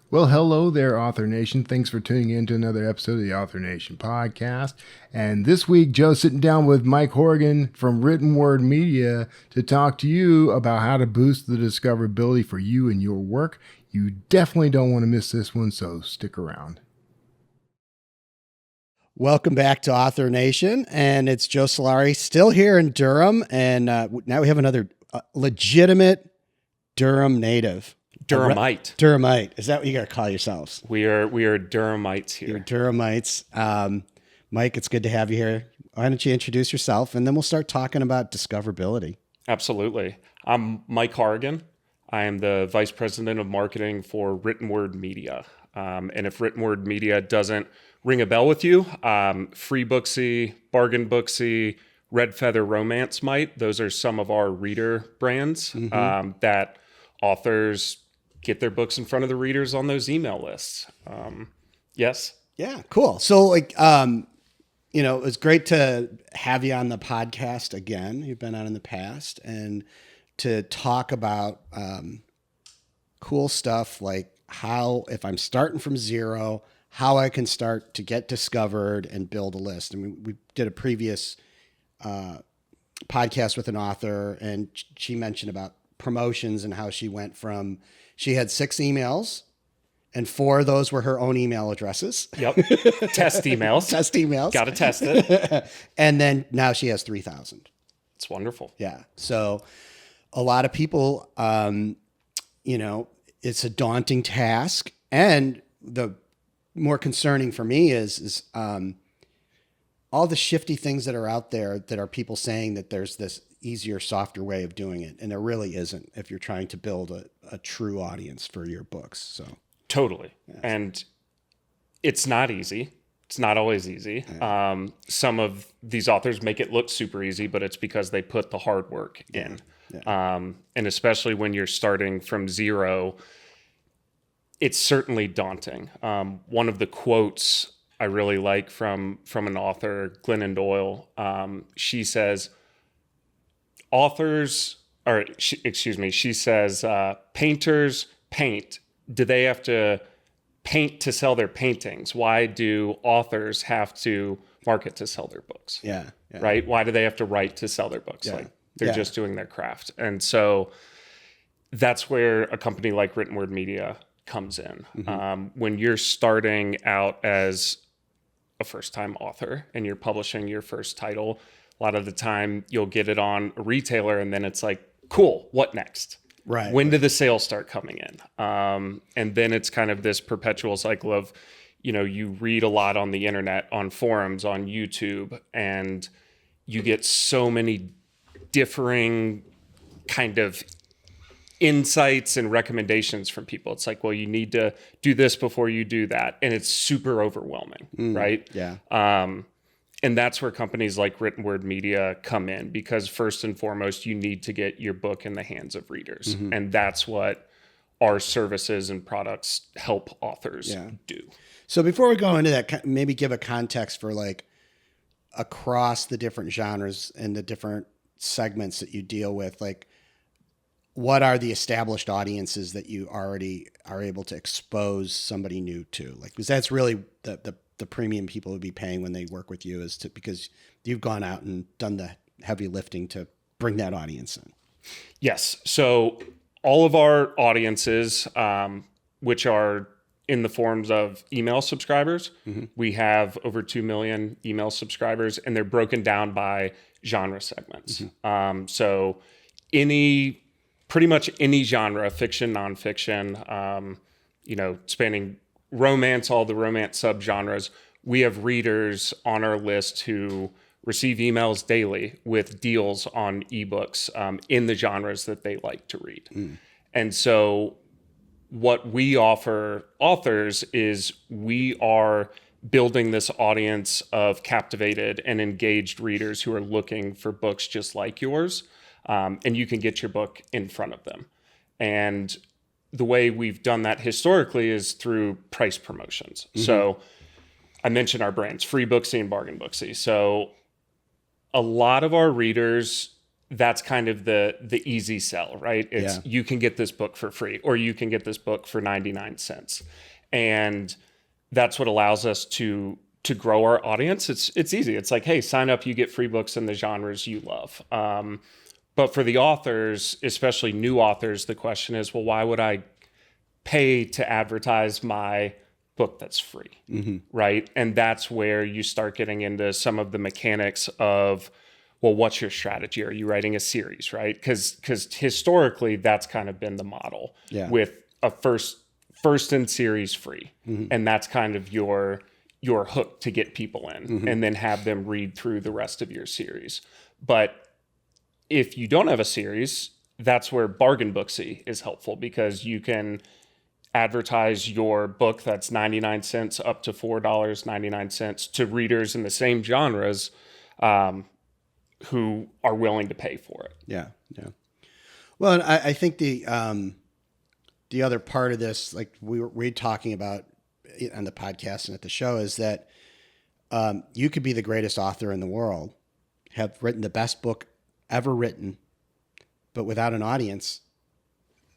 Well, hello there, Author Nation. Thanks for tuning in to another episode of the Author Nation podcast. And this week, Joe's sitting down with Mike Hourigan from Written Word Media to talk to you about how to boost the discoverability for you and your work. You definitely don't want to miss this one, so stick around. Welcome back to Author Nation, and it's Joe Solari, still here in Durham, and now we have another legitimate Durham native. Durhamite. Is that what you got to call yourselves? We are Durhamites here. You're Durhamites. Mike, it's good to have you here. Why don't you introduce yourself, and then we'll start talking about discoverability. Absolutely. I'm Mike Hourigan. I am the Vice President of Marketing for Written Word Media. And if Written Word Media doesn't ring a bell with you, Free Booksy, Bargain Booksy, Red Feather Romance might. Those are some of our reader brands that authors get their books in front of the readers on those email lists. Yes. Yeah, cool. So it's great to have you on the podcast again. You've been on in the past, and to talk about cool stuff like how, if I'm starting from zero, how I can start to get discovered and build a list. I mean, we did a previous podcast with an author, and she mentioned about promotions and how she went from, she had 6 emails and 4 of those were her own email addresses. Yep. Test emails. Got to test it. And then now she has 3,000. It's wonderful. Yeah. So a lot of people, it's a daunting task. And the more concerning for me is all the shifty things that are out there that are people saying that there's this easier, softer way of doing it. And there really isn't if you're trying to build a true audience for your books. So totally. Yeah. And it's not easy. It's not always easy. Yeah. Some of these authors make it look super easy, but it's because they put the hard work in. Yeah. And especially when you're starting from zero, it's certainly daunting. One of the quotes I really like from an author, Glennon Doyle, she says, she says, painters paint. Do they have to paint to sell their paintings? Why do authors have to market to sell their books? Yeah. Right? Why do they have to write to sell their books? Like they're just doing their craft. And so that's where a company like Written Word Media comes in. When you're starting out as a first-time author and you're publishing your first title, a lot of the time you'll get it on a retailer and then it's like, cool, what next? Right. When do the sales start coming in? And then it's kind of this perpetual cycle of, you read a lot on the internet, on forums, on YouTube, and you get so many differing kind of insights and recommendations from people. It's like, well, you need to do this before you do that. And it's super overwhelming, right? Yeah. And that's where companies like Written Word Media come in, because first and foremost, you need to get your book in the hands of readers. And that's what our services and products help authors do. So before we go into that, maybe give a context for like across the different genres and the different segments that you deal with, like what are the established audiences that you already are able to expose somebody new to? Like, because that's really the premium people would be paying when they work with you, because you've gone out and done the heavy lifting to bring that audience in. Yes. So all of our audiences, which are in the forms of email subscribers, we have over 2 million email subscribers, and they're broken down by genre segments. So pretty much any genre, fiction, nonfiction, spanning romance, all the romance subgenres. We have readers on our list who receive emails daily with deals on ebooks in the genres that they like to read. And so what we offer authors is we are building this audience of captivated and engaged readers who are looking for books just like yours. And you can get your book in front of them. And the way we've done that historically is through price promotions. So I mentioned our brands, Free Booksy and Bargain Booksy. So a lot of our readers that's kind of the easy sell, right? It's you can get this book for free, or you can get this book for 99 cents. And that's what allows us to grow our audience. It's easy. It's like, hey, sign up, you get free books in the genres you love. But for the authors, especially new authors, the question is, well, why would I pay to advertise my book that's free, right? And that's where you start getting into some of the mechanics of, well, what's your strategy? Are you writing a series, right? Because historically, that's kind of been the model with a first in series free. And that's kind of your hook to get people in and then have them read through the rest of your series. But if you don't have a series, that's where Bargain Booksy is helpful, because you can advertise your book that's 99 cents up to $4.99 to readers in the same genres who are willing to pay for it. Yeah. Well, and I think the other part of this, like we're talking about on the podcast and at the show, is that you could be the greatest author in the world, have written the best book ever written, but without an audience,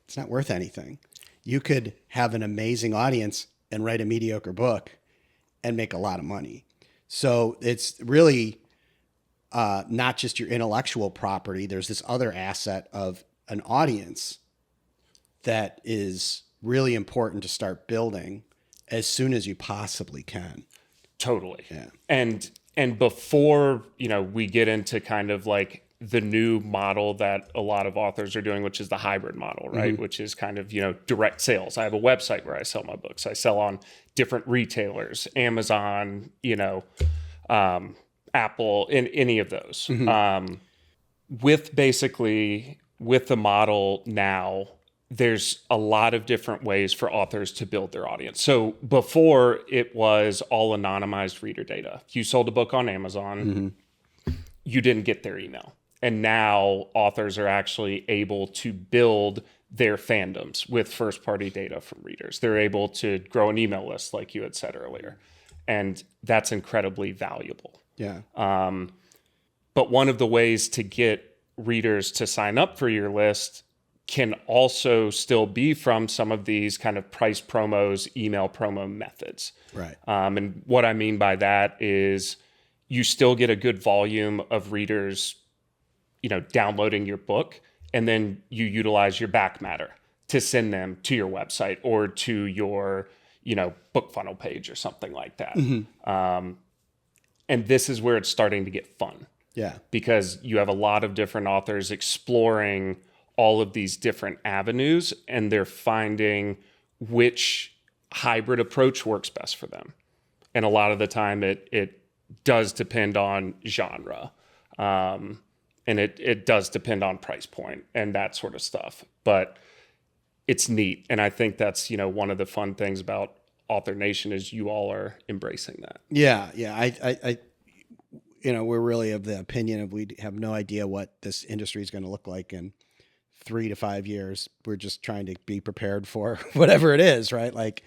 it's not worth anything. You could have an amazing audience and write a mediocre book and make a lot of money. So it's really not just your intellectual property. There's this other asset of an audience that is really important to start building as soon as you possibly can. Totally. Yeah. And before, we get into kind of like the new model that a lot of authors are doing, which is the hybrid model, right? Which is kind of, direct sales. I have a website where I sell my books. I sell on different retailers, Amazon, Apple, in any of those. With the model now, there's a lot of different ways for authors to build their audience. So before, it was all anonymized reader data. If you sold a book on Amazon, you didn't get their email. And now authors are actually able to build their fandoms with first-party data from readers. They're able to grow an email list, like you had said earlier. And that's incredibly valuable. Yeah. But one of the ways to get readers to sign up for your list can also still be from some of these kind of price promos, email promo methods. Right. And what I mean by that is you still get a good volume of readers, downloading your book, and then you utilize your back matter to send them to your website or to your, book funnel page or something like that. And this is where it's starting to get fun. Yeah. Because you have a lot of different authors exploring all of these different avenues, and they're finding which hybrid approach works best for them. And a lot of the time it does depend on genre. And it does depend on price point and that sort of stuff. But it's neat. And I think that's, one of the fun things about Author Nation is you all are embracing that. Yeah. I we're really of the opinion of we have no idea what this industry is going to look like in 3 to 5 years. We're just trying to be prepared for whatever it is, right? Like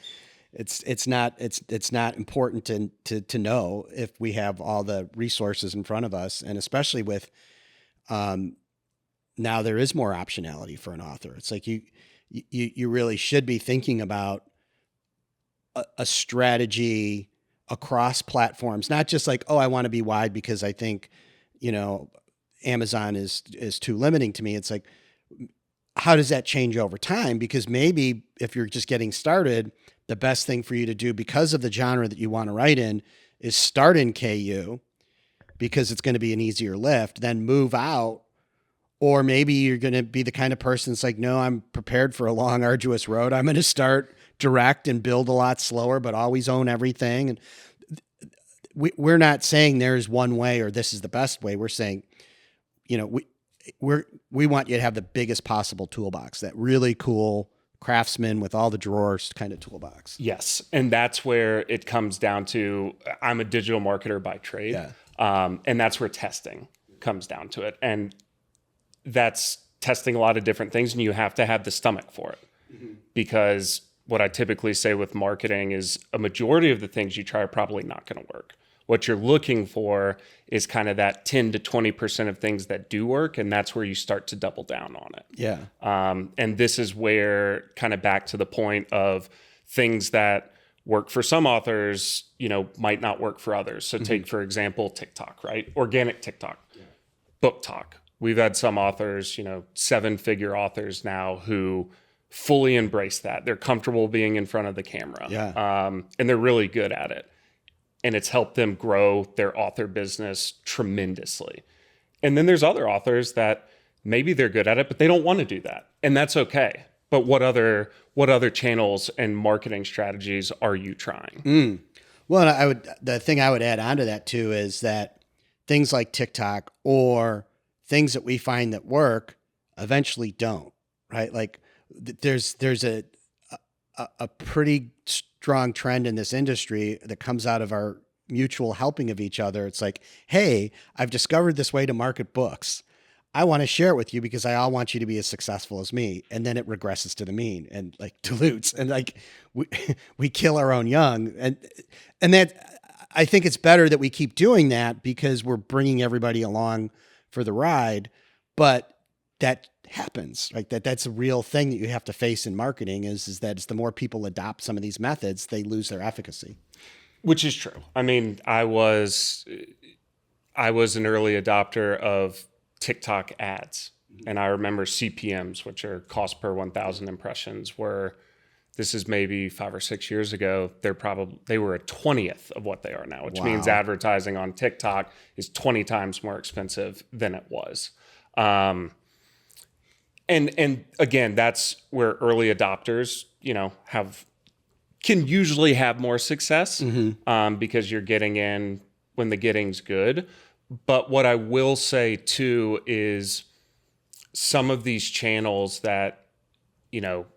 it's not important to know if we have all the resources in front of us, and especially with now there is more optionality for an author. It's like you really should be thinking about a strategy across platforms, not just like, oh, I want to be wide because I think, Amazon is too limiting to me. It's like, how does that change over time? Because maybe if you're just getting started, the best thing for you to do because of the genre that you want to write in is start in KU because it's going to be an easier lift, then move out. Or maybe you're going to be the kind of person that's like, no, I'm prepared for a long, arduous road. I'm going to start direct and build a lot slower, but always own everything. And we're not saying there's one way or this is the best way. We're saying, we want you to have the biggest possible toolbox, that really cool Craftsman with all the drawers kind of toolbox. Yes. And that's where it comes down to, I'm a digital marketer by trade. Yeah. And that's where testing comes down to it. And that's testing a lot of different things, and you have to have the stomach for it. Because what I typically say with marketing is a majority of the things you try are probably not going to work, What you're looking for is kind of that 10 to 20% of things that do work, and that's where you start to double down on it. Yeah. And this is where, kind of back to the point of things that work for some authors, might not work for others. So take, for example, TikTok, right? Organic TikTok, book talk. We've had some authors, 7-figure authors now who fully embrace that. They're comfortable being in front of the camera. Yeah. And they're really good at it. And it's helped them grow their author business tremendously. And then there's other authors that maybe they're good at it, but they don't want to do that. And that's okay. But what other channels and marketing strategies are you trying? Well, the thing I would add on to that too is that things like TikTok or things that we find that work eventually don't, right? Like there's a pretty strong trend in this industry that comes out of our mutual helping of each other. It's like, hey, I've discovered this way to market books. I want to share it with you because I all want you to be as successful as me. And then it regresses to the mean and like dilutes, and like we kill our own young. And that, I think it's better that we keep doing that because we're bringing everybody along for the ride. But that happens, like that's a real thing that you have to face in marketing is that it's the more people adopt some of these methods, they lose their efficacy. Which is true. I mean, I was an early adopter of TikTok ads, and I remember CPMs, which are cost per 1,000 impressions, this is maybe 5 or 6 years ago. They were a 20th of what they are now, which means advertising on TikTok is 20 times more expensive than it was. And again, that's where early adopters, can usually have more success because you're getting in when the getting's good. But what I will say too is some of these channels that,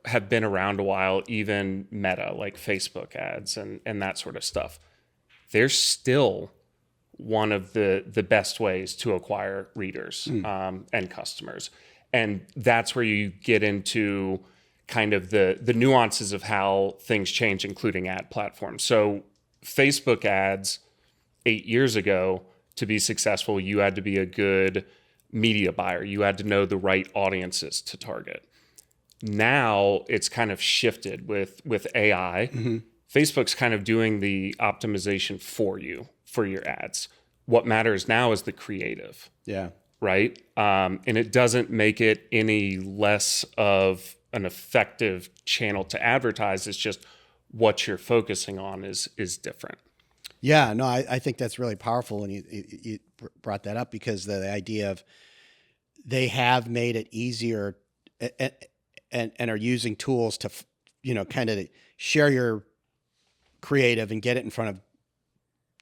have been around a while, even Meta, like Facebook ads and that sort of stuff, they're still one of the best ways to acquire readers and customers. And that's where you get into kind of the nuances of how things change, including ad platforms. So Facebook ads 8 years ago, to be successful, you had to be a good media buyer. You had to know the right audiences to target. Now it's kind of shifted with AI. Facebook's kind of doing the optimization for you, for your ads. What matters now is the creative. Yeah. Right? And it doesn't make it any less of an effective channel to advertise. It's just what you're focusing on is different. Yeah, no, I think that's really powerful when you brought that up, because the idea of they have made it easier and are using tools to, kind of share your creative and get it in front of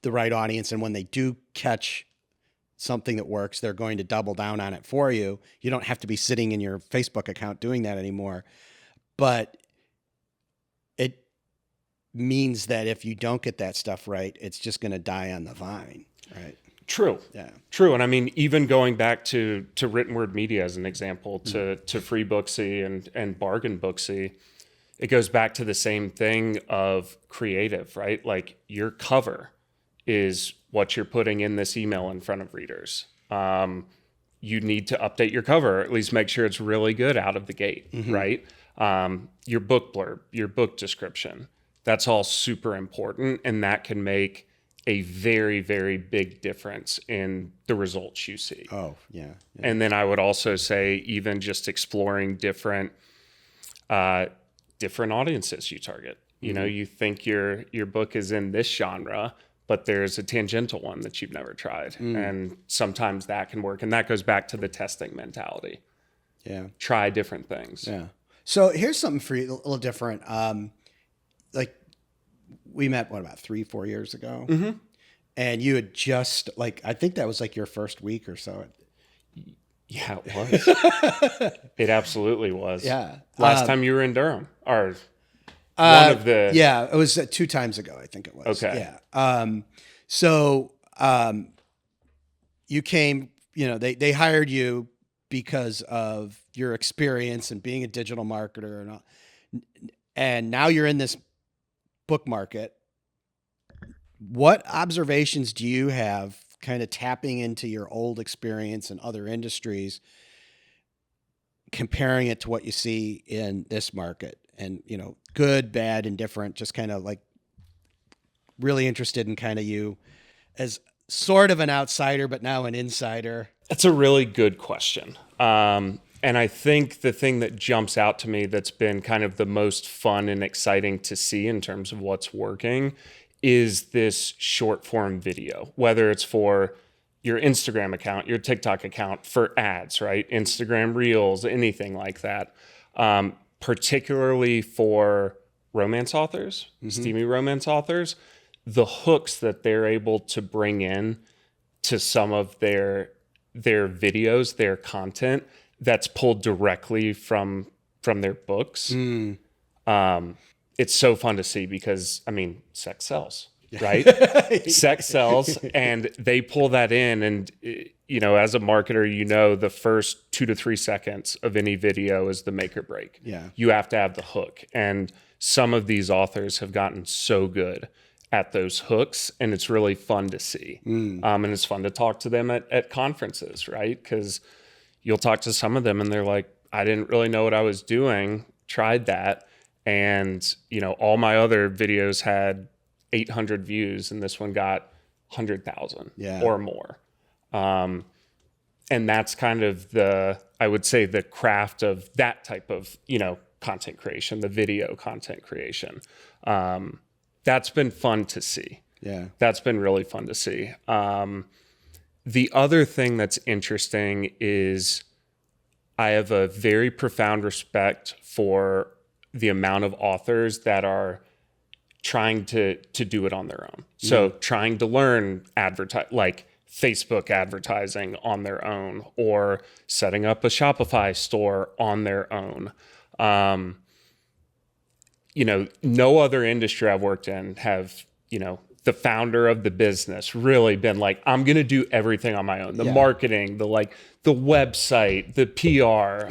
the right audience. And when they do catch something that works, they're going to double down on it for you. You don't have to be sitting in your Facebook account doing that anymore. But it means that if you don't get that stuff right, it's just going to die on the vine, right? True. Yeah. True. And I mean, even going back to written word media as an example, to Free Booksy and Bargain Booksy, it goes back to the same thing of creative, right? Like your cover is what you're putting in this email in front of readers. You need to update your cover, or at least make sure it's really good out of the gate, right? Your book blurb, your book description, that's all super important. And that can make a very, very big difference in the results you see. Oh, yeah. And then I would also say even just exploring different audiences you target. You think your book is in this genre, but there's a tangential one that you've never tried. And sometimes that can work. And that goes back to the testing mentality. Yeah. Try different things. Yeah. So here's something for you, a little different. Like we met, about 3-4 years ago? And you had just I think that was like your first week or so. Yeah, it was. It absolutely was. Yeah. Last time you were in Durham, or one of the... Yeah, it was 2 times ago, I think it was. Okay. Yeah. So you came, they hired you because of your experience and being a digital marketer and all. And now you're in this book market. what observations do you have kind of tapping into your old experience in other industries, comparing it to what you see in this market, and, good, bad, indifferent, just kind of like really interested in kind of you as sort of an outsider, but now an insider. That's a really good question. And I think the thing that jumps out to me that's been kind of the most fun and exciting to see in terms of what's working is this short form video, whether it's for your Instagram account, your TikTok account, for ads, right? Instagram Reels, anything like that. Particularly for romance authors, steamy romance authors, the hooks that they're able to bring in to some of their videos, their content that's pulled directly from their books. It's so fun to see because, I mean, sex sells, right? Sex sells, and they pull that in. And, as a marketer, the first 2 to 3 seconds of any video is the make or break. Yeah. You have to have the hook. And some of these authors have gotten so good at those hooks, and it's really fun to see. And it's fun to talk to them at conferences, right? Because you'll talk to some of them and they're like, I didn't really know what I was doing, tried that. And, all my other videos had 800 views and this one got 100,000 or more. And that's kind of I would say the craft of that type of, content creation, the video content creation. That's been fun to see. Yeah. That's been really fun to see. The other thing that's interesting is I have a very profound respect for the amount of authors that are trying to do it on their own. So trying to learn like Facebook advertising on their own, or setting up a Shopify store on their own. No other industry I've worked in have, the founder of the business really been like, I'm going to do everything on my own. The marketing, the website, the PR.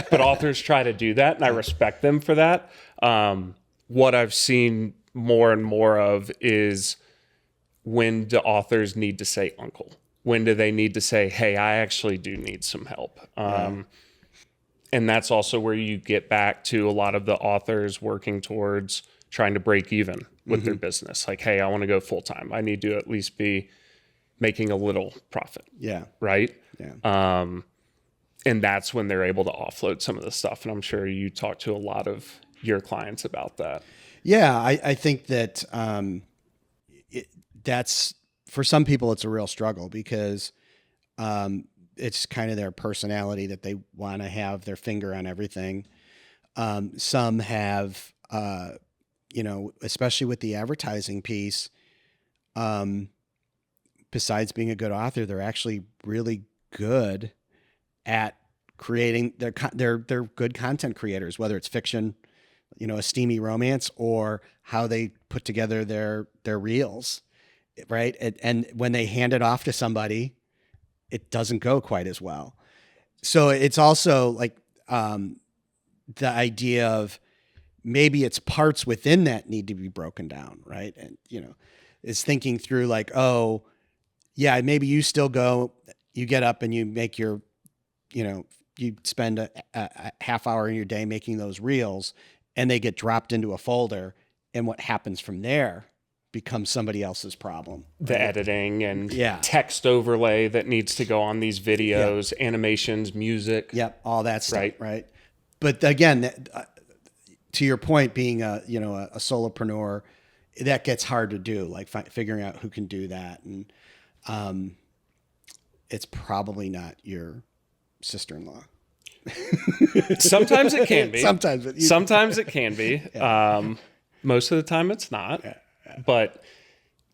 But authors try to do that, and I respect them for that. What I've seen more and more of is, when do authors need to say uncle? When do they need to say, hey, I actually do need some help? And that's also where you get back to a lot of the authors working towards trying to break even with their business. Like, hey, I want to go full time. I need to at least be making a little profit. Yeah. Right? Yeah. And that's when they're able to offload some of the stuff. And I'm sure you talk to a lot of your clients about that. Yeah. I think that that's, for some people, it's a real struggle because it's kind of their personality that they want to have their finger on everything. Some have, especially with the advertising piece, besides being a good author, they're actually really good at creating they're good content creators, whether it's fiction, a steamy romance, or how they put together their reels, right? And when they hand it off to somebody, it doesn't go quite as well. So it's also like the idea of maybe it's parts within that need to be broken down, right? And, is thinking through like, oh, yeah, maybe you still you get up and you make your, you spend a half hour in your day making those reels, and they get dropped into a folder, and what happens from there becomes somebody else's problem. The right? Editing and text overlay that needs to go on these videos, animations, music. Yep, all that stuff, right? But again, to your point, being a solopreneur, that gets hard to do, like figuring out who can do that. And it's probably not your sister-in-law. Sometimes it can be. Sometimes it can be. Yeah. Most of the time it's not. Yeah. But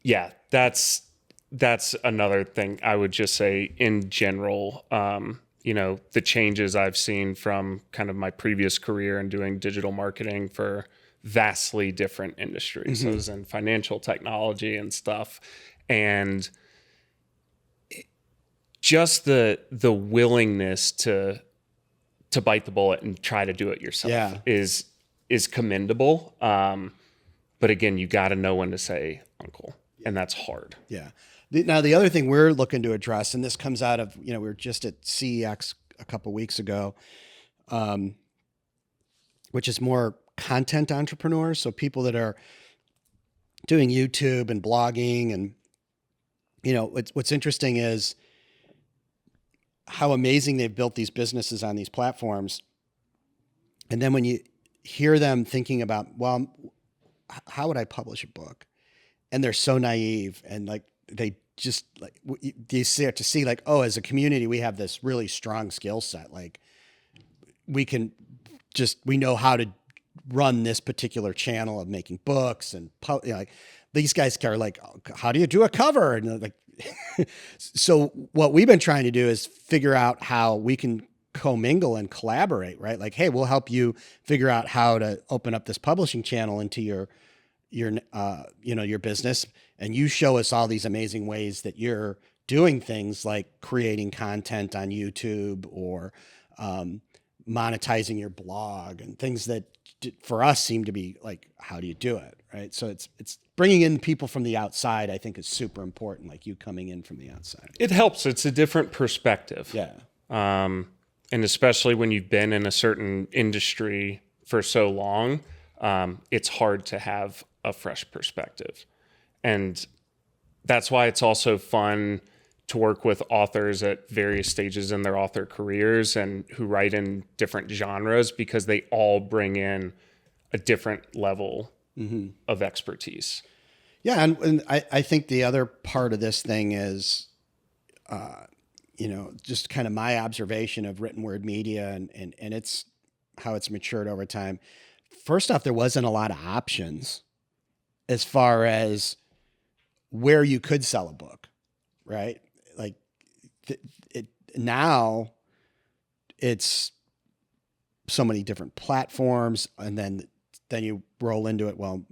yeah, that's another thing I would just say in general. The changes I've seen from kind of my previous career and doing digital marketing for vastly different industries. So I was in financial technology and stuff. And just the willingness to bite the bullet and try to do it yourself is commendable. But again, you got to know when to say uncle. and that's hard. Yeah. Now, the other thing we're looking to address, and this comes out of, we were just at CEX a couple weeks ago, which is more content entrepreneurs. So people that are doing YouTube and blogging. And, what's interesting is how amazing they've built these businesses on these platforms. And then when you hear them thinking about, well, how would I publish a book? And they're so naive, and like, they just like, you start to see like, oh, as a community, we have this really strong skill set. Like we know how to run this particular channel of making books, and like these guys are like, how do you do a cover? And like, so what we've been trying to do is figure out how we can commingle and collaborate, right? Like, hey, we'll help you figure out how to open up this publishing channel into your business. And you show us all these amazing ways that you're doing things like creating content on YouTube or monetizing your blog and things that for us seem to be like, how do you do it? Right. So it's bringing in people from the outside, I think is super important. Like you coming in from the outside. It helps. It's a different perspective. Yeah. And especially when you've been in a certain industry for so long, it's hard to have a fresh perspective. And that's why it's also fun to work with authors at various stages in their author careers and who write in different genres, because they all bring in a different level of expertise. Yeah. And I think the other part of this thing is, just kind of my observation of written word media and it's how it's matured over time. First off, there wasn't a lot of options as far as where you could sell a book, right? Like now it's so many different platforms, and then you roll into it. Well,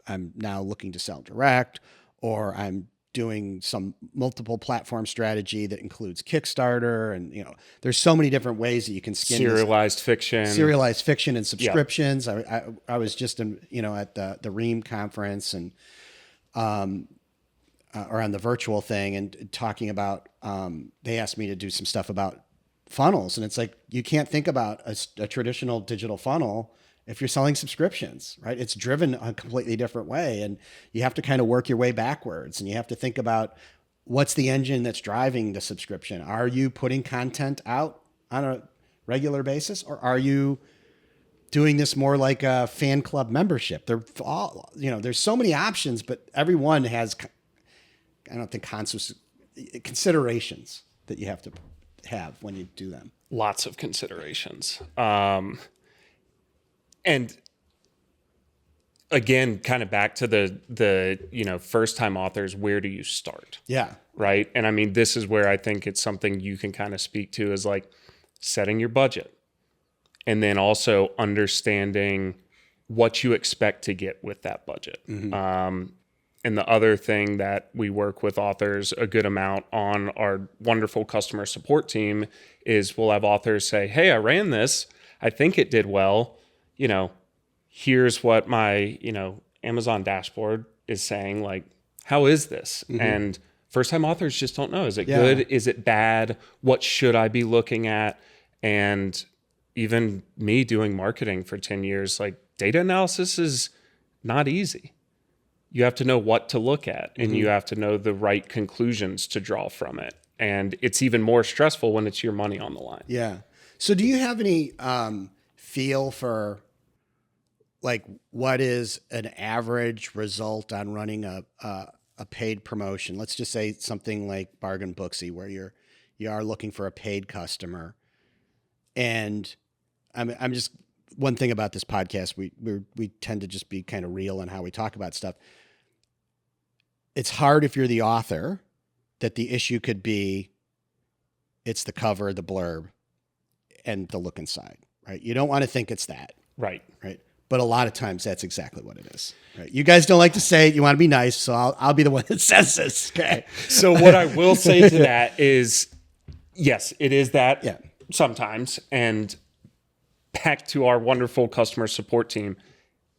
I'm now looking to sell direct, or I'm doing some multiple platform strategy that includes Kickstarter. And, there's so many different ways that you can skin serialized fiction and subscriptions. Yeah. I was just at the Ream conference and, or on the virtual thing and talking about, they asked me to do some stuff about funnels. And it's like, you can't think about a traditional digital funnel if you're selling subscriptions, right? It's driven a completely different way. And you have to kind of work your way backwards, and you have to think about what's the engine that's driving the subscription. Are you putting content out on a regular basis, or are you doing this more like a fan club membership? They're all, there's so many options, but everyone has, I don't think, considerations that you have to have when you do them. Lots of considerations. And again, kind of back to the first time authors, where do you start? Yeah. Right. And I mean, this is where I think it's something you can kind of speak to, is like setting your budget, and then also understanding what you expect to get with that budget. Mm-hmm. And the other thing that we work with authors a good amount on our wonderful customer support team is we'll have authors say, hey, I ran this. I think it did well. Here's what my, Amazon dashboard is saying, like, how is this? Mm-hmm. And first time authors just don't know. Is it good? Is it bad? What should I be looking at? And even me doing marketing for 10 years, like, data analysis is not easy. You have to know what to look at, and you have to know the right conclusions to draw from it. And it's even more stressful when it's your money on the line. Yeah. So do you have any feel for like what is an average result on running a paid promotion? Let's just say something like Bargain Booksy, where you are looking for a paid customer. And I'm just, one thing about this podcast, we tend to just be kind of real in how we talk about stuff. It's hard if you're the author that the issue could be, it's the cover, the blurb, and the look inside, right? You don't want to think it's that. Right. Right. But a lot of times that's exactly what it is. Right. You guys don't like to say it. You want to be nice. So I'll be the one that says this. Okay. So what I will say to that is, yes, it is that sometimes. And back to our wonderful customer support team,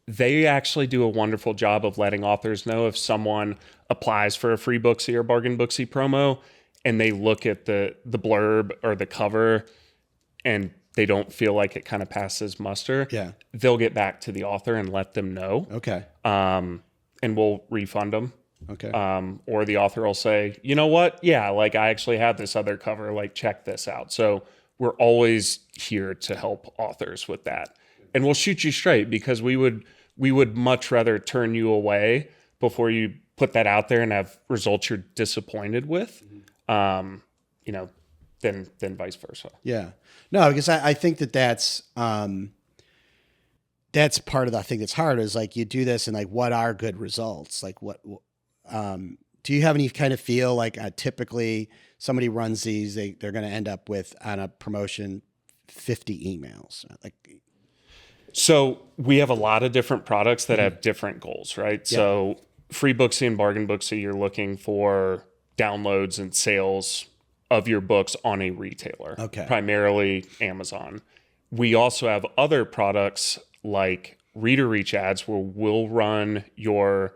they actually do a wonderful job of letting authors know if someone applies for a free Booksy or bargain Booksy promo and they look at the blurb or the cover and they don't feel like it kind of passes muster. Yeah. They'll get back to the author and let them know. Okay. And we'll refund them. Okay. Or the author will say, you know what? Yeah, like I actually have this other cover, like check this out. So we're always here to help authors with that. And we'll shoot you straight because we would much rather turn you away before you put that out there and have results you're disappointed with, than vice versa. Yeah. No, because I think that's part of the thing that's hard is like you do this and like, what are good results? Like do you have any kind of feel like typically somebody runs these, they're going to end up with on a promotion 50 emails. So we have a lot of different products that have different goals, right? Yeah. So free Booksy and bargain Booksy, you're looking for downloads and sales of your books on a retailer, primarily Amazon. We also have other products like reader reach ads where we'll run your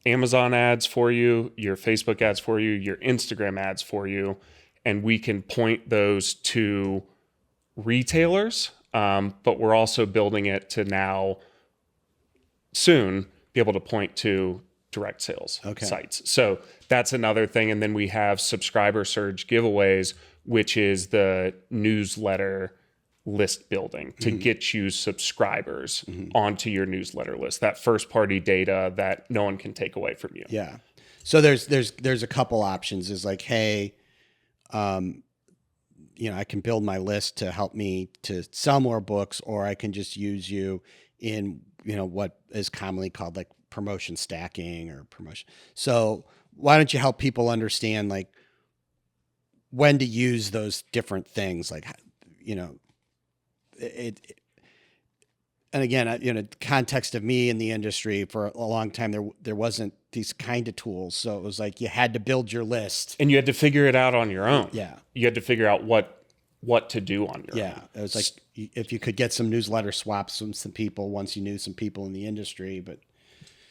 Amazon ads for you, your Facebook ads for you, your Instagram ads for you, and we can point those to retailers. But we're also building it to now soon be able to point to direct sales sites. So that's another thing. And then we have subscriber surge giveaways, which is the newsletter list building to get you subscribers onto your newsletter list, that first party data that no one can take away from you. Yeah. So there's a couple options is like, hey, I can build my list to help me to sell more books, or I can just use you in, what is commonly called like promotion stacking or promotion. So why don't you help people understand like when to use those different things? Like, and again, context of me in the industry for a long time, there wasn't these kind of tools. So it was like you had to build your list. And you had to figure it out on your own. Yeah. You had to figure out what to do on your own. Yeah. It was like if you could get some newsletter swaps from some people once you knew some people in the industry, but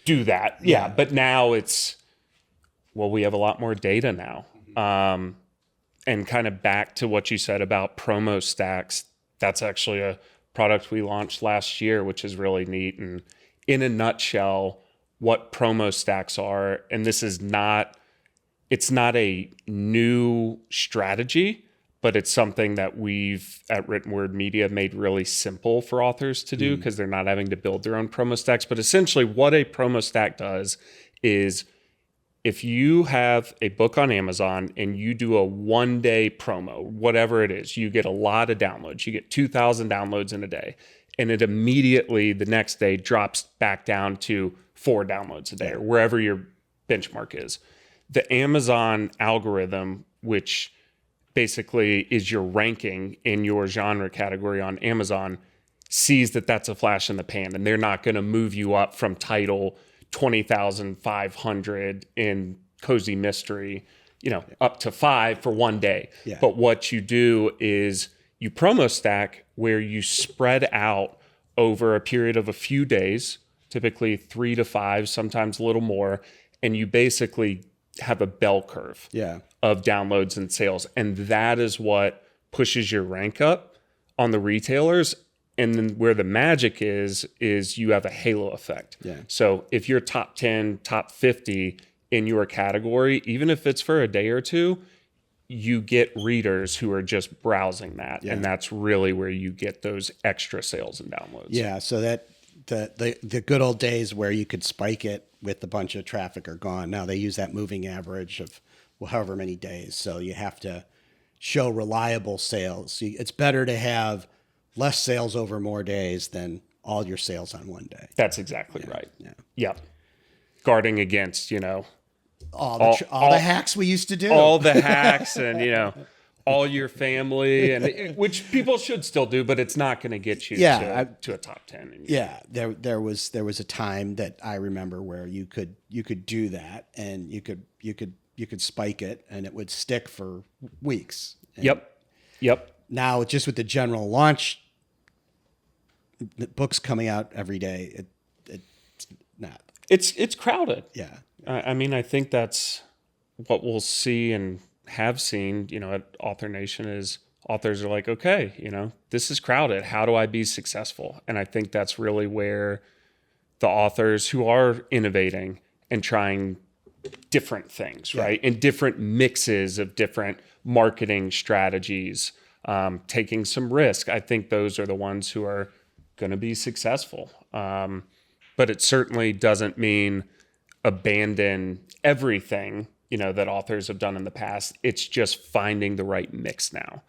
do that. Yeah. But now we have a lot more data now. And kind of back to what you said about promo stacks, that's actually a product we launched last year, which is really neat. And in a nutshell, what promo stacks are, and it's not a new strategy, but it's something that we've at Written Word Media made really simple for authors to do because they're not having to build their own promo stacks. But essentially what a promo stack does is if you have a book on Amazon and you do a 1-day promo, whatever it is, you get a lot of downloads. You get 2,000 downloads in a day. And it immediately the next day drops back down to 4 downloads a day or wherever your benchmark is. The Amazon algorithm, which basically is your ranking in your genre category on Amazon, sees that that's a flash in the pan and they're not going to move you up from title 20,500 in cozy mystery, up to 5 for 1 day. Yeah. But what you do is you promo stack where you spread out over a period of a few days, typically 3 to 5, sometimes a little more. And you basically have a bell curve of downloads and sales. And that is what pushes your rank up on the retailers. And then where the magic is you have a halo effect. Yeah. So if you're top 10, top 50 in your category, even if it's for a day or two, you get readers who are just browsing that. Yeah. And that's really where you get those extra sales and downloads. Yeah. So that the good old days where you could spike it with a bunch of traffic are gone. Now they use that moving average of however many days. So you have to show reliable sales. It's better to have less sales over more days than all your sales on 1 day. That's exactly right. Yeah. Yep. Guarding against, all the hacks we used to do. All the hacks and, all your family, and which people should still do, but it's not going to get you to a top 10. There was a time that I remember where you could do that and you could spike it and it would stick for weeks. And Yep. Now, just with the general launch, books coming out every day, not. It's crowded. Yeah. I mean, I think that's what we'll see and have seen, at Author Nation is authors are like, okay, this is crowded. How do I be successful? And I think that's really where the authors who are innovating and trying different things, right? And different mixes of different marketing strategies, taking some risk. I think those are the ones who are going to be successful. But it certainly doesn't mean abandon everything, that authors have done in the past. It's just finding the right mix now.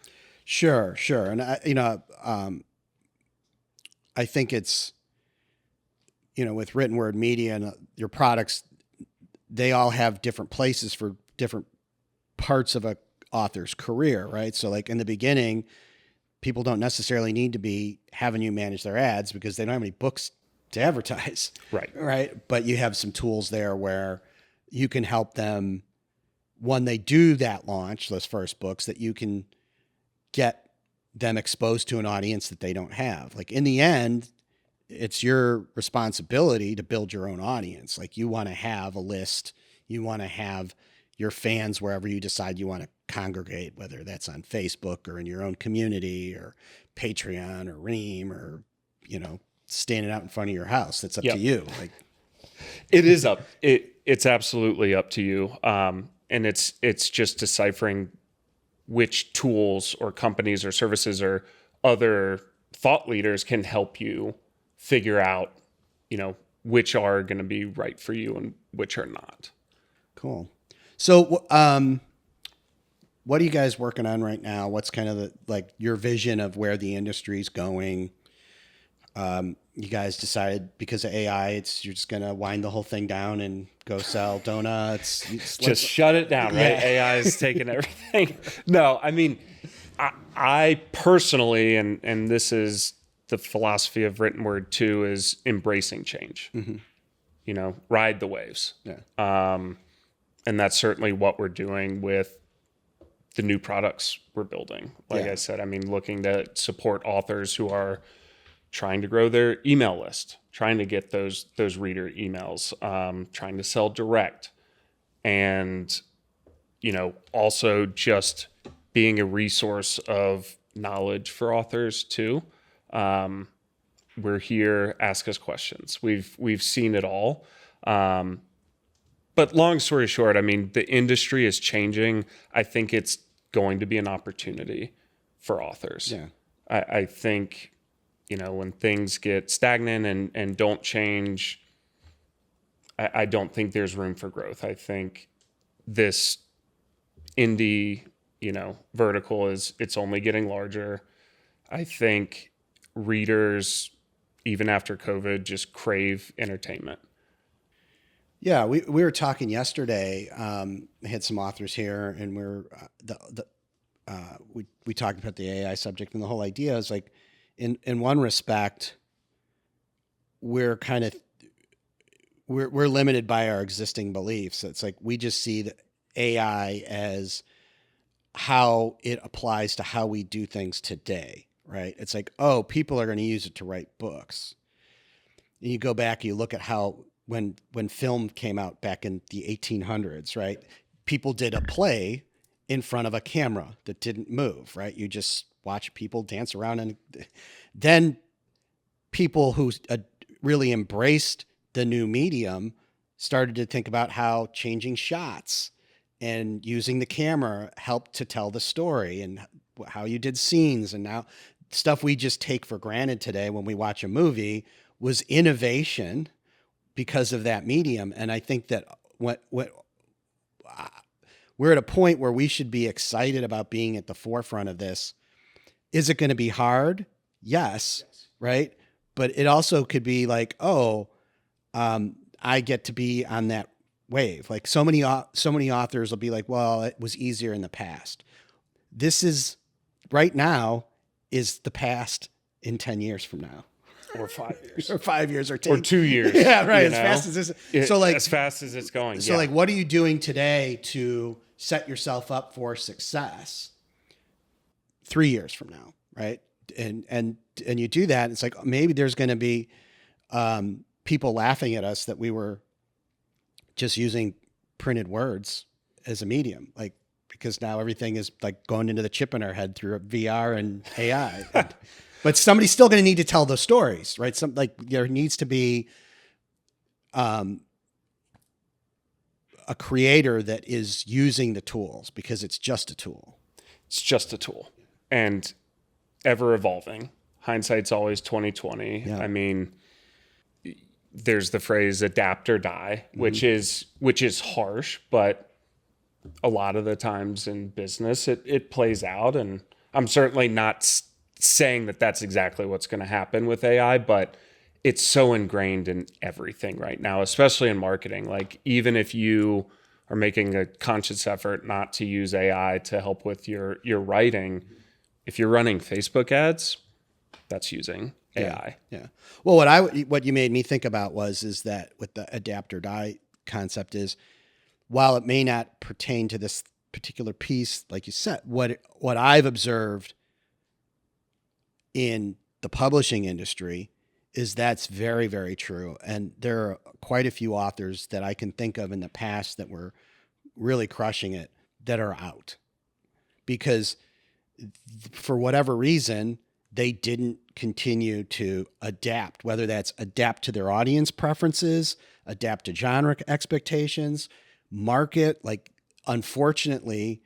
Sure. And I think it's, with written word media and your products, they all have different places for different parts of a author's career, right? So like in the beginning, people don't necessarily need to be having you manage their ads because they don't have any books to advertise. Right. But you have some tools there where you can help them when they do that launch, those first books, that you can get them exposed to an audience that they don't have. Like in the end, it's your responsibility to build your own audience. Like you want to have a list, you want to have your fans wherever you decide you want to congregate, whether that's on Facebook or in your own community or Patreon or Ream or, standing out in front of your house. That's up to you. Like it is up. It's absolutely up to you. And it's just deciphering which tools or companies or services or other thought leaders can help you figure out, which are going to be right for you and which are not. Cool. So, what are you guys working on right now? What's kind of your vision of where the industry's going? You guys decided because of AI, you're just going to wind the whole thing down and go sell donuts. Just shut it down, right? AI is taking everything. No, I mean, I personally, and this is the philosophy of written word too, is embracing change. Mm-hmm. Ride the waves. Yeah. And that's certainly what we're doing with the new products we're building. Like I said, I mean, looking to support authors who are trying to grow their email list, trying to get those reader emails, trying to sell direct, and also just being a resource of knowledge for authors too. We're here, ask us questions. We've seen it all. But long story short, I mean, the industry is changing. I think it's going to be an opportunity for authors. Yeah. I think, when things get stagnant and don't change, I don't think there's room for growth. I think this indie, vertical it's only getting larger. I think readers, even after COVID, just crave entertainment. Yeah, we were talking yesterday. Had some authors here, and we talked about the AI subject, and the whole idea is like, in one respect, we're limited by our existing beliefs. It's like we just see the AI as how it applies to how we do things today, right? It's like, oh, people are going to use it to write books. And you go back, you look at how when film came out back in the 1800s, right? People did a play in front of a camera that didn't move, right? You just watch people dance around, and then people who really embraced the new medium started to think about how changing shots and using the camera helped to tell the story, and how you did scenes. And now stuff we just take for granted today when we watch a movie was innovation because of that medium. And I think that we're at a point where we should be excited about being at the forefront of this. Is it going to be hard? Yes. Right. But it also could be like, I get to be on that wave. Like so many authors will be like, well, it was easier in the past. This is right now is the past in 10 years from now. Or 5 years. Or 5 years or 10. Or 2 years. Yeah, right. As fast as this. So like, as fast as it's going. So like, what are you doing today to set yourself up for success 3 years from now? Right. And you do that. It's like, maybe there's going to be, people laughing at us that we were just using printed words as a medium, like, because now everything is like going into the chip in our head through VR and AI. But somebody's still going to need to tell those stories, right? There needs to be a creator that is using the tools, because it's just a tool. It's just a tool, and ever evolving. Hindsight's always 2020. Yeah. I mean, there's the phrase "adapt or die," which is harsh, but a lot of the times in business, it plays out. And I'm certainly not saying that that's exactly what's going to happen with AI, but it's so ingrained in everything right now, especially in marketing. Like, even if you are making a conscious effort not to use AI to help with your writing, if you're running Facebook ads, that's using AI. Yeah. Well, what you made me think about is that with the adapt or die concept is, while it may not pertain to this particular piece, like you said, what I've observed in the publishing industry is that's very, very true. And there are quite a few authors that I can think of in the past that were really crushing it that are out, because for whatever reason, they didn't continue to adapt, whether that's adapt to their audience preferences, adapt to genre expectations, market. Like, unfortunately,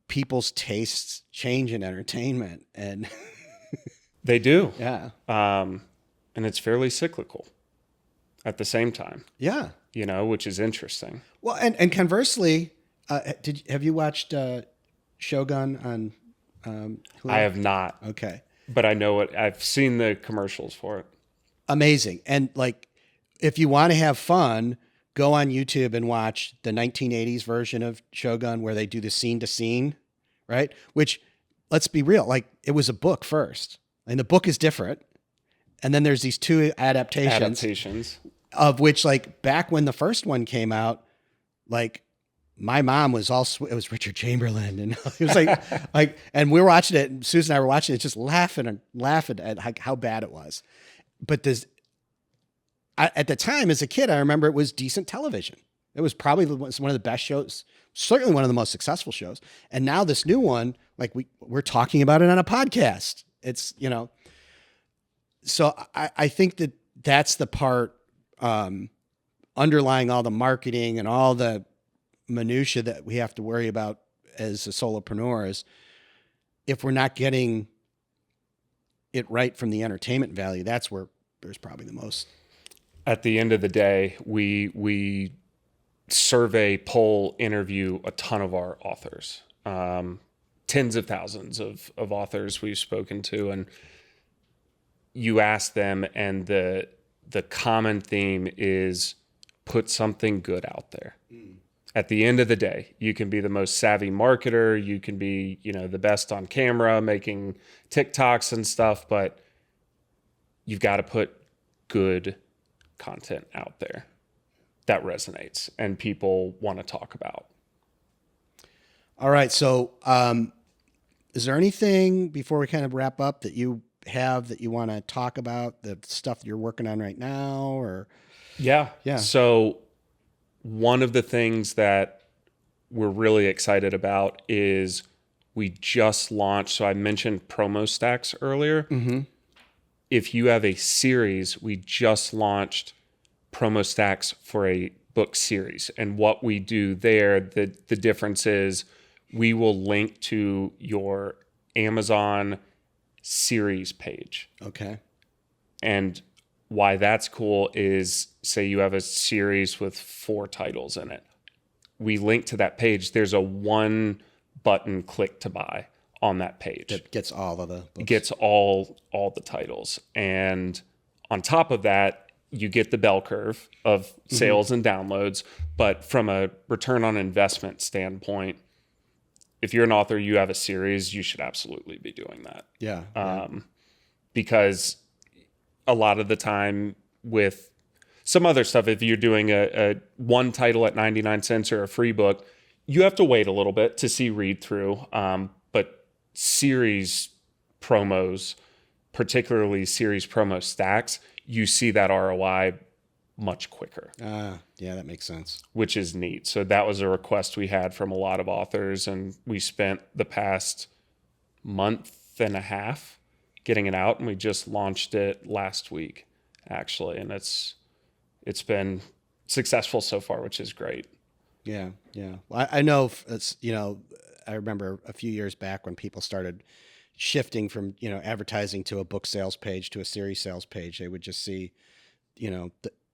people's tastes change in entertainment, and they do. Yeah. And it's fairly cyclical at the same time. Yeah. Which is interesting. Well, and conversely, have you watched Shogun on Hulu? I have not. Okay. But I know it. I've seen the commercials for it. Amazing. And like, if you want to have fun, go on YouTube and watch the 1980s version of Shogun, where they do the scene to scene, right? Which, let's be real, like, it was a book first, and the book is different. And then there's these two adaptations. Of which, like, back when the first one came out, like, my mom was it was Richard Chamberlain, and it was like, and we were watching it, and Susan and I were watching it, just laughing at how bad it was. But at the time, as a kid, I remember it was decent television. It was probably one of the best shows, certainly one of the most successful shows. And now this new one, like, we're talking about it on a podcast. It's, so I think that's the part underlying all the marketing and all the minutia that we have to worry about as a solopreneur, is if we're not getting it right from the entertainment value, that's where there's probably the most. At the end of the day, we survey, poll, interview a ton of our authors, tens of thousands of authors we've spoken to, and you ask them, and the common theme is put something good out there. At the end of the day, you can be the most savvy marketer, you can be, the best on camera, making TikToks and stuff, but you've got to put good content out there that resonates and people want to talk about. All right. So, is there anything before we kind of wrap up that you have that you want to talk about, the stuff that you're working on right now, or? Yeah. Yeah. So one of the things that we're really excited about is we just launched. So I mentioned promo stacks earlier. Mm-hmm. If you have a series, we just launched promo stacks for a book series. And what we do there, the difference is we will link to your Amazon series page. Okay. And why that's cool is, say you have a series with 4 titles in it. We link to that page. There's a 1 button click to buy on that page. That gets all of the books. It gets all the titles. And on top of that, you get the bell curve of sales and downloads. But from a return on investment standpoint, if you're an author, you have a series, you should absolutely be doing that. Yeah. Because a lot of the time with some other stuff, if you're doing a 1 title at 99 cents or a free book, you have to wait a little bit to see read through. But series promos, particularly series promo stacks, you see that ROI much quicker. Yeah, that makes sense. Which is neat. So that was a request we had from a lot of authors, and we spent the past month and a half getting it out, and we just launched it last week, actually, and it's been successful so far, which is great. Yeah. Well, I know it's, I remember a few years back when people started shifting from, advertising to a book sales page to a series sales page, they would just see,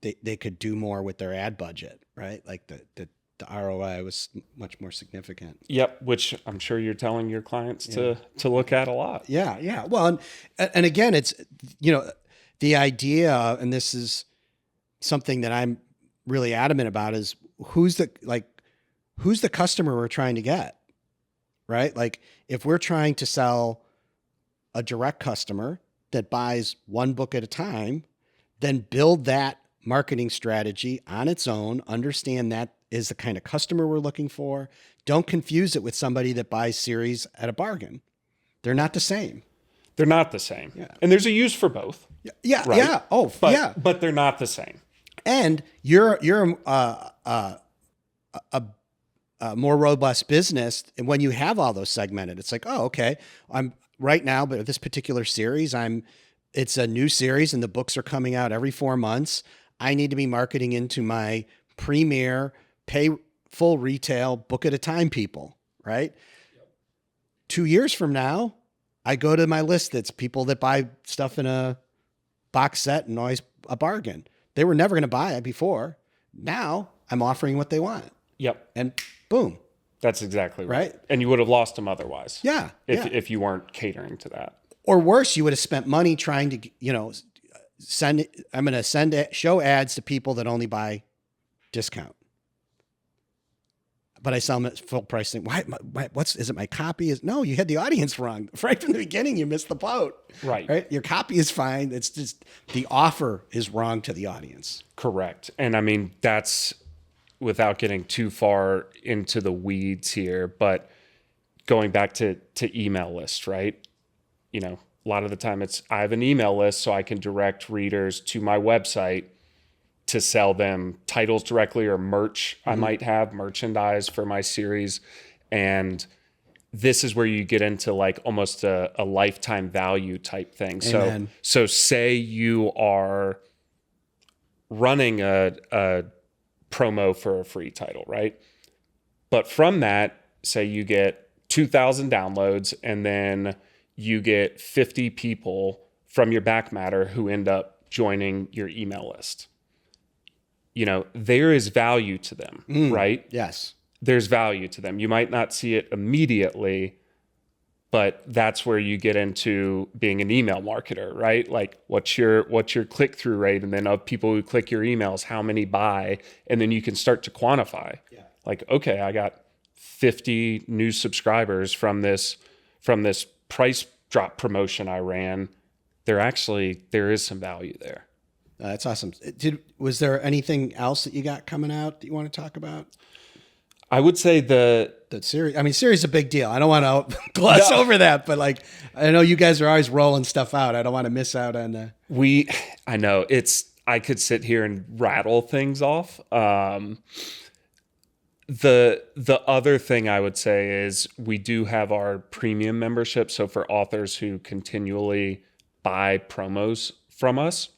they could do more with their ad budget, right? Like the ROI was much more significant. Yep, which I'm sure you're telling your clients to look at a lot. Yeah. Well, and again, it's, the idea, and this is something that I'm really adamant about, is who's the customer we're trying to get, right? Like if we're trying to sell a direct customer that buys one book at a time, then build that marketing strategy on its own, understand that is the kind of customer we're looking for. Don't confuse it with somebody that buys series at a bargain. They're not the same. They're not the same. Yeah. And there's a use for both. Yeah. Right? Yeah. Oh, yeah. But they're not the same. And you're a more robust business. And when you have all those segmented, it's like, oh, okay, I'm right now, but this particular series, it's a new series and the books are coming out every 4 months. I need to be marketing into my premier, pay full retail, book at a time people, right? Yep. 2 years from now, I go to my list that's people that buy stuff in a box set and always a bargain. They were never going to buy it before. Now I'm offering what they want. Yep. And boom. That's exactly right. And you would have lost them otherwise. Yeah. If you weren't catering to that. Or worse, you would have spent money trying to, I'm going to show ads to people that only buy discount. But I sell them at full price. Why? Is it my copy? No, you had the audience wrong. Right from the beginning, you missed the boat. Right? Your copy is fine. It's just the offer is wrong to the audience. Correct. And I mean, that's without getting too far into the weeds here, but going back to email lists, right? A lot of the time I have an email list so I can direct readers to my website to sell them titles directly or merch. I might have merchandise for my series. And this is where you get into like almost a lifetime value type thing. Amen. So say you are running a promo for a free title, right? But from that, say you get 2,000 downloads and then you get 50 people from your back matter who end up joining your email list. There is value to them, right? Yes. There's value to them. You might not see it immediately, but that's where you get into being an email marketer, right? Like what's your click-through rate? And then of people who click your emails, how many buy? And then you can start to quantify. Yeah. Like, okay, I got 50 new subscribers from this price drop promotion I ran. There is some value there. That's awesome. Was there anything else that you got coming out that you want to talk about? I would say the series. I mean, series is a big deal. I don't want to gloss over that, but like, I know you guys are always rolling stuff out. I don't want to miss out on. I know I could sit here and rattle things off. The other thing I would say is we do have our premium membership. So for authors who continually buy promos from us,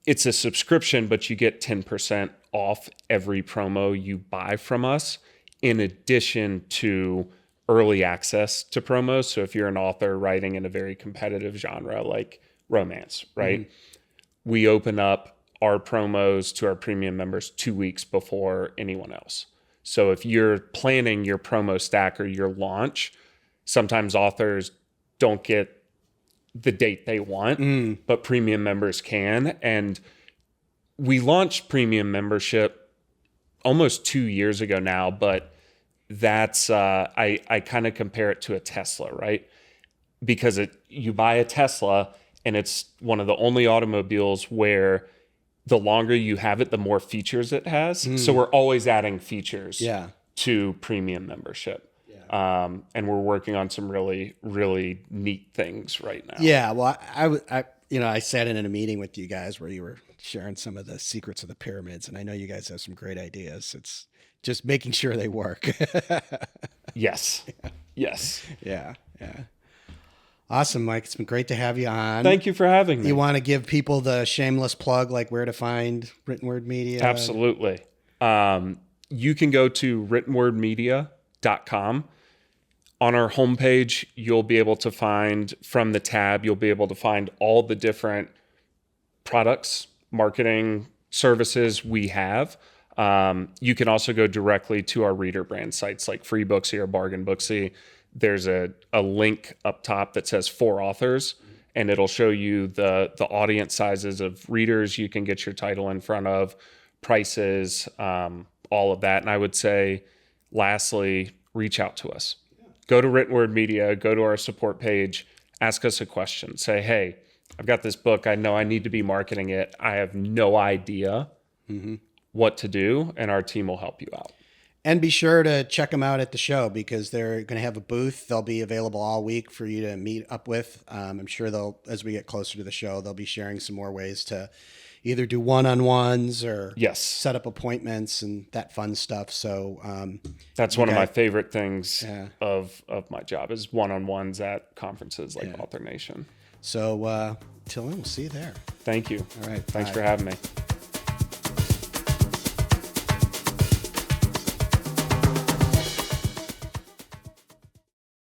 it's a subscription, but you get 10% off every promo you buy from us, in addition to early access to promos. So if you're an author writing in a very competitive genre like romance, right? We open up our promos to our premium members 2 weeks before anyone else. So if you're planning your promo stack or your launch, sometimes authors don't get the date they want, but premium members can. And we launched premium membership almost 2 years ago now, but that's, I kind of compare it to a Tesla, right? Because you buy a Tesla and it's one of the only automobiles where the longer you have it, the more features it has. So we're always adding features to premium membership. And we're working on some really, really neat things right now. Yeah. Well, I sat in a meeting with you guys where you were sharing some of the secrets of the pyramids, and I know you guys have some great ideas. It's just making sure they work. Yes. Yes. Yeah. Awesome, Mike. It's been great to have you on. Thank you for having me. You want to give people the shameless plug, like where to find Written Word Media? Absolutely. You can go to writtenwordmedia.com. On our homepage, you'll be able to find, from the tab, you'll be able to find all the different products, marketing services we have. You can also go directly to our reader brand sites like FreeBooksy or Bargain Booksy. There's a link up top that says for authors, and it'll show you the audience sizes of readers you can get your title in front of, prices, all of that. And I would say, lastly, reach out to us. Go to Written Word Media, go to our support page, ask us a question. Say, hey, I've got this book. I know I need to be marketing it. I have no idea what to do, and our team will help you out. And be sure to check them out at the show, because they're going to have a booth. They'll be available all week for you to meet up with. I'm sure as we get closer to the show, they'll be sharing some more ways to either do one-on-ones or set up appointments and that fun stuff. So that's one of my favorite things of my job is one-on-ones at conferences like Author Nation. So till then, we'll see you there. Thank you. All right. Thanks for having me.